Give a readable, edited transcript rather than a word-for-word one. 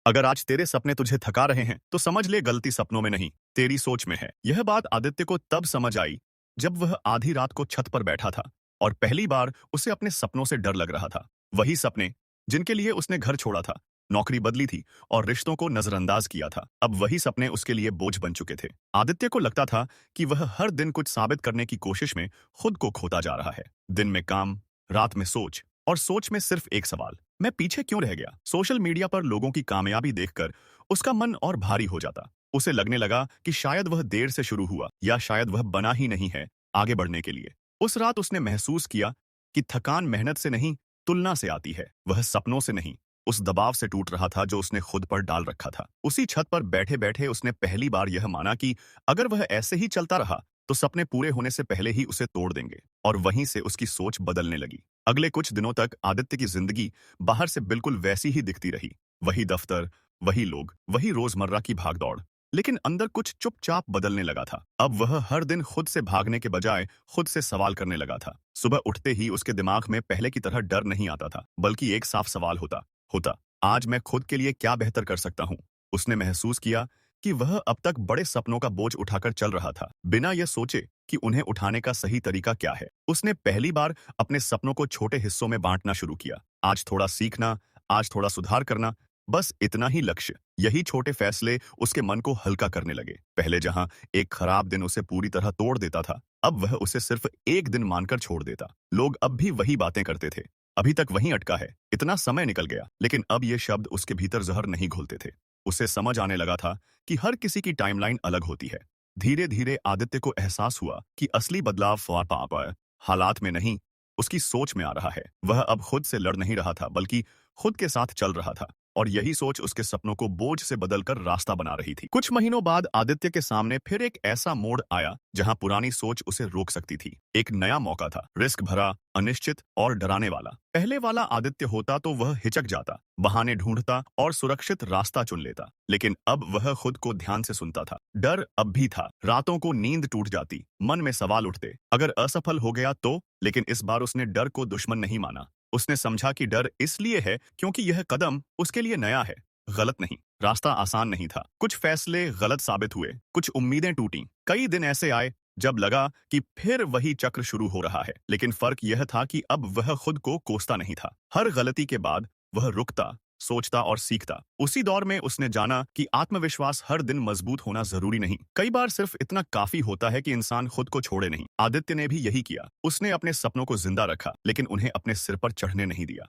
अगर आज तेरे सपने तुझे थका रहे हैं, तो समझ ले गलती सपनों में नहीं, तेरी सोच में है। यह बात आदित्य को तब समझ आई, जब वह आधी रात को छत पर बैठा था और पहली बार उसे अपने सपनों से डर लग रहा था। वही सपने, जिनके लिए उसने घर छोड़ा था, नौकरी बदली थी और रिश्तों को नजरअंदाज किया था, अब वही सपने उसके लिए बोझ बन चुके थे। आदित्य को लगता था कि वह हर दिन कुछ साबित करने की कोशिश में खुद को खोता जा रहा है। दिन में काम, रात में सोच और सोच में सिर्फ एक सवाल, मैं पीछे क्यों रह गया? सोशल मीडिया पर लोगों की कामयाबी देखकर उसका मन और भारी हो जाता। उसे लगने लगा कि शायद वह देर से शुरू हुआ या शायद वह बना ही नहीं है आगे बढ़ने के लिए। उस रात उसने महसूस किया कि थकान मेहनत से नहीं, तुलना से आती है। वह सपनों से नहीं, उस दबाव से टूट रहा था जो उसने खुद पर डाल रखा था। उसी छत पर बैठे बैठे उसने पहली बार यह माना कि अगर वह ऐसे ही चलता रहा तो सपने पूरे होने से पहले ही उसे तोड़ देंगे। और वहीं से उसकी सोच बदलने लगी। अगले कुछ दिनों तक आदित्य की जिंदगी बाहर से बिल्कुल वैसी ही दिखती रही। वही दफ्तर, वही लोग, वही रोजमर्रा की भागदौड़। लेकिन अंदर कुछ चुपचाप बदलने लगा था। अब वह हर दिन खुद से भागने के बजाय खुद से सवाल करने लगा था। सुबह उठते ही उसके दिमाग में पहले की तरह डर नहीं आता था, बल्कि एक साफ सवाल होता होता आज मैं खुद के लिए क्या बेहतर कर सकता हूँ? उसने महसूस किया कि वह अब तक बड़े सपनों का बोझ उठाकर चल रहा था, बिना यह सोचे कि उन्हें उठाने का सही तरीका क्या है। उसने पहली बार अपने सपनों को छोटे हिस्सों में बांटना शुरू किया। आज थोड़ा सीखना, आज थोड़ा सुधार करना, बस इतना ही लक्ष्य। यही छोटे फैसले उसके मन को हल्का करने लगे। पहले जहां एक खराब दिन उसे पूरी तरह तोड़ देता था, अब वह उसे सिर्फ एक दिन मानकर छोड़ देता। लोग अब भी वही बातें करते थे, अभी तक वहीं अटका है, इतना समय निकल गया। लेकिन अब ये शब्द उसके भीतर जहर नहीं घोलते थे। उसे समझ आने लगा था कि हर किसी की टाइमलाइन अलग होती है। धीरे धीरे आदित्य को एहसास हुआ कि असली बदलाव पापा हालात में नहीं, उसकी सोच में आ रहा है। वह अब खुद से लड़ नहीं रहा था, बल्कि खुद के साथ चल रहा था। और यही सोच उसके सपनों को बोझ से बदलकर रास्ता बना रही थी। कुछ महीनों बाद आदित्य के सामने फिर एक ऐसा मोड़ आया जहां पुरानी सोच उसे रोक सकती थी। एक नया मौका था, रिस्क भरा, अनिश्चित और डराने वाला। पहले वाला आदित्य होता तो वह हिचक जाता, बहाने ढूंढता और सुरक्षित रास्ता चुन लेता। लेकिन अब वह खुद को ध्यान से सुनता था। डर अब भी था, रातों को नींद टूट जाती, मन में सवाल उठते, अगर असफल हो गया तो? लेकिन इस बार उसने डर को दुश्मन नहीं माना। उसने समझा कि डर इसलिए है क्योंकि यह कदम उसके लिए नया है, गलत नहीं। रास्ता आसान नहीं था, कुछ फैसले गलत साबित हुए, कुछ उम्मीदें टूटी। कई दिन ऐसे आए जब लगा कि फिर वही चक्र शुरू हो रहा है। लेकिन फर्क यह था कि अब वह खुद को कोसता नहीं था। हर गलती के बाद वह रुकता, सोचता और सीखता। उसी दौर में उसने जाना कि आत्मविश्वास हर दिन मजबूत होना जरूरी नहीं, कई बार सिर्फ इतना काफी होता है कि इंसान खुद को छोड़े नहीं। आदित्य ने भी यही किया। उसने अपने सपनों को जिंदा रखा, लेकिन उन्हें अपने सिर पर चढ़ने नहीं दिया।